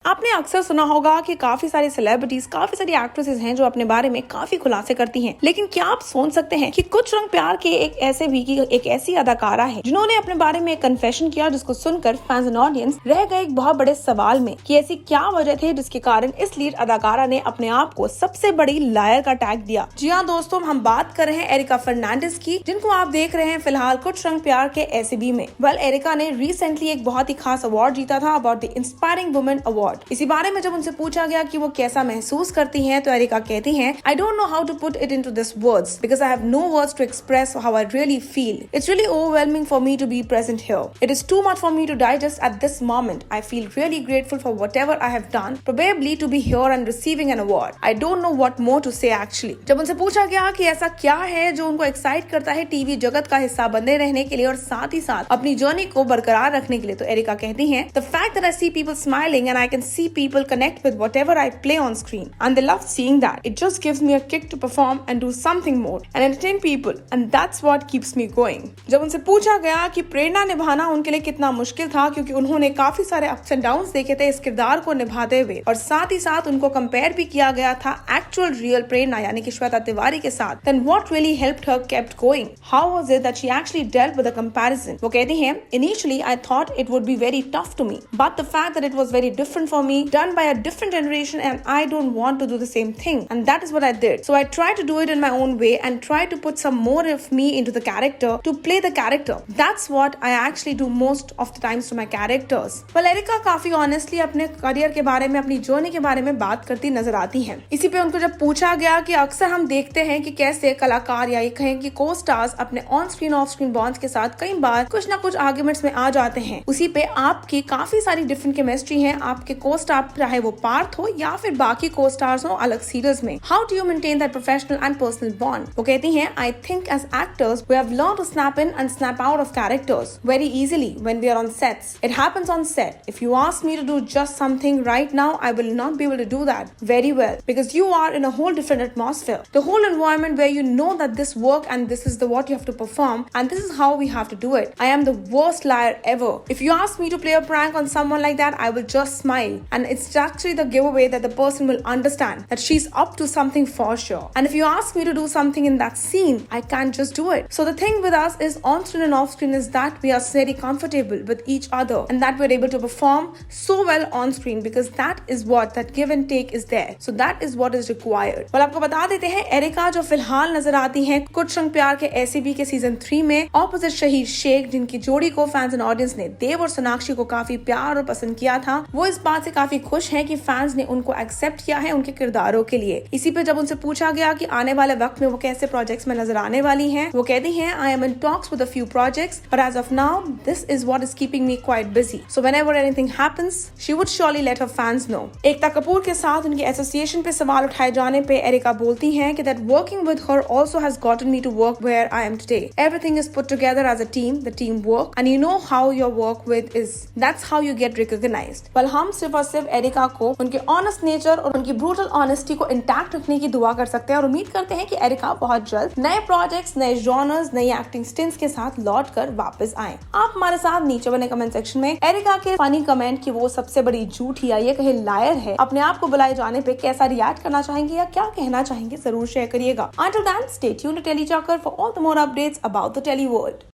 आपने अक्सर सुना होगा कि काफी सारी सेलिब्रिटीज, काफी सारी एक्ट्रेसेस हैं जो अपने बारे में काफी खुलासे करती हैं। लेकिन क्या आप सोच सकते हैं कि कुछ रंग प्यार के एक ऐसी अदाकारा है जिन्होंने अपने बारे में एक कन्फेशन किया, जिसको सुनकर फैंस एंड ऑडियंस रह गए एक बहुत बड़े सवाल में कि ऐसी क्या वजह थी जिसके कारण इस लीड अदाकारा ने अपने आप को सबसे बड़ी लायर का टैग दिया। जी हाँ दोस्तों, हम बात कर रहे हैं एरिका फर्नांडिस की, जिनको आप देख रहे हैं फिलहाल कुछ रंग प्यार के एसीबी में। एरिका ने रिसेंटली एक बहुत ही खास अवार्ड जीता था, about the inspiring women award. इसी बारे में जब उनसे पूछा गया कि वो कैसा महसूस करती हैं, तो एरिका कहती हैं, I don't know how to put it into this words because I have no words to express how I really feel. It's really overwhelming for me to be present here. It is too much for me to digest at this moment. I feel really grateful for whatever I have done, probably to be here and receiving an award. I don't know what more to say actually. जब उनसे पूछा गया कि ऐसा क्या है जो उनको एक्साइट करता है टीवी जगत का हिस्सा बने रहने के लिए और साथ ही साथ अपनी जर्नी को बरकरार रखने के लिए, तो एरिका कहती हैं, the fact that I see people smiling and I can see people connect with whatever I play on screen and they love seeing that. It just gives me a kick to perform and do something more and entertain people and that's what keeps me going. जब उनसे पूछा गया कि प्रेरणा निभाना उनके लिए कितना मुश्किल था, क्योंकि उन्होंने काफी सारे अप्स एंड डाउन्स देखे थे इस किरदार को निभाते हुए, और साथ ही साथ उनको कंपेयर भी किया गया था एक्चुअल रियल प्रेरणा यानी कि श्वेता तिवारी के साथ, then what really helped her kept going? How was it that she actually dealt with the comparison? वो कहती हैं, initially I thought it would be very tough to me, but the fact that it was very different for me, done by a different generation, and I don't want to do the same thing, and that is what I did. So I tried to do it in my own way and try to put some more of me into the character to play the character. That's what I actually do most of the times to my characters. Erica काफी honestly अपने career के बारे में, अपनी journey के बारे में बात करती नजर आती हैं। इसी पे उनको जब पूछा गया कि अक्सर हम देखते हैं कि कैसे कलाकार या ये कहें कि को स्टार्स अपने on screen of screen bonds के साथ कई बार कुछ ना कुछ आर्ग्यूमेंट्स में आ जाते हैं, उसी पे आपकी काफी सारी डिफरेंट केमिस्ट्री है आपके को स्टार, चाहे वो पार्थ हो या फिर बाकी को स्टार्स हो अलग सीरीज में। How do you maintain that professional and personal bond? वो कहती हैं, I think as actors we have learn to snap in and snap out of characters very easily when we are on sets. It happens on set. If you ask me to do just something right now, I will not be able to do that very well because you are in a whole different atmosphere, the whole environment where you know that this work and this is the what you have to perform and this is how we have to do it. I am the worst liar ever. If you ask me to play a prank on someone like that, I will just smile and it's actually the giveaway that the person will understand that she's up to something for sure. And if you ask me to do something in that scene, I can't just do it. So the thing with us is on screen and off screen is that we are very comfortable with each other and that we're able to perform so well on screen because that is what that give and take is there. So that is what is required. well, आपको बता देते हैं areca जो फिलहाल नजर आती हैं कुछ रंग प्यार के एसीबी के सीजन 3 में ऑपोजिट शहीद शेख, जिनकी जोड़ी को फैंस एंड ऑडियंस ने देव और सोनाक्षी को काफी प्यार और पसंद किया था, वो इस बात से काफी खुश हैं कि फैंस ने उनको एक्सेप्ट किया है उनके किरदारों के लिए। इसी पे जब उनसे पूछा गया कि आने वाले वक्त में वो कैसे प्रोजेक्ट्स में नजर आने वाली हैं, वो कहती हैं, I am in talks with a few projects but as of now this is what is keeping me quite busy, so whenever anything happens she would surely let her fans know. Ekta Kapoor के साथ उनकी association पे सवाल उठाए जाने पे areca बोलती हैं कि that working with her also has gotten me to work where I am today. Everything is put together as a team, the team work and you know how your work with is, that's how you get recognised. Well, हम सिर्फ और सिर्फ areca को उनके honest nature और उनकी brutal honesty को intact रखने की दुआ कर सकते हैं और उम्मीद करते हैं कि एरिका बहुत जल्द नए प्रोजेक्ट्स, नए जॉनर्स, नई एक्टिंग स्टिंट्स के साथ लौट कर वापस आए. आप हमारे साथ नीचे बने कमेंट सेक्शन में एरिका के फनी कमेंट कि वो सबसे बड़ी झूठी या ये कहे लायर है अपने आप को बुलाए जाने पे कैसा रिएक्ट करना चाहेंगे या क्या कहना चाहेंगे, जरूर शेयर करिएगा. Until then, stay tuned to TeleChocker for all the more updates about the Tele world.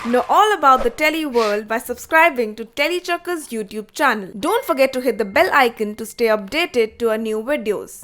Know all about the Tele world by subscribing to TeleChocker's YouTube channel. Don't forget to hit the bell icon to stay updated to our new videos.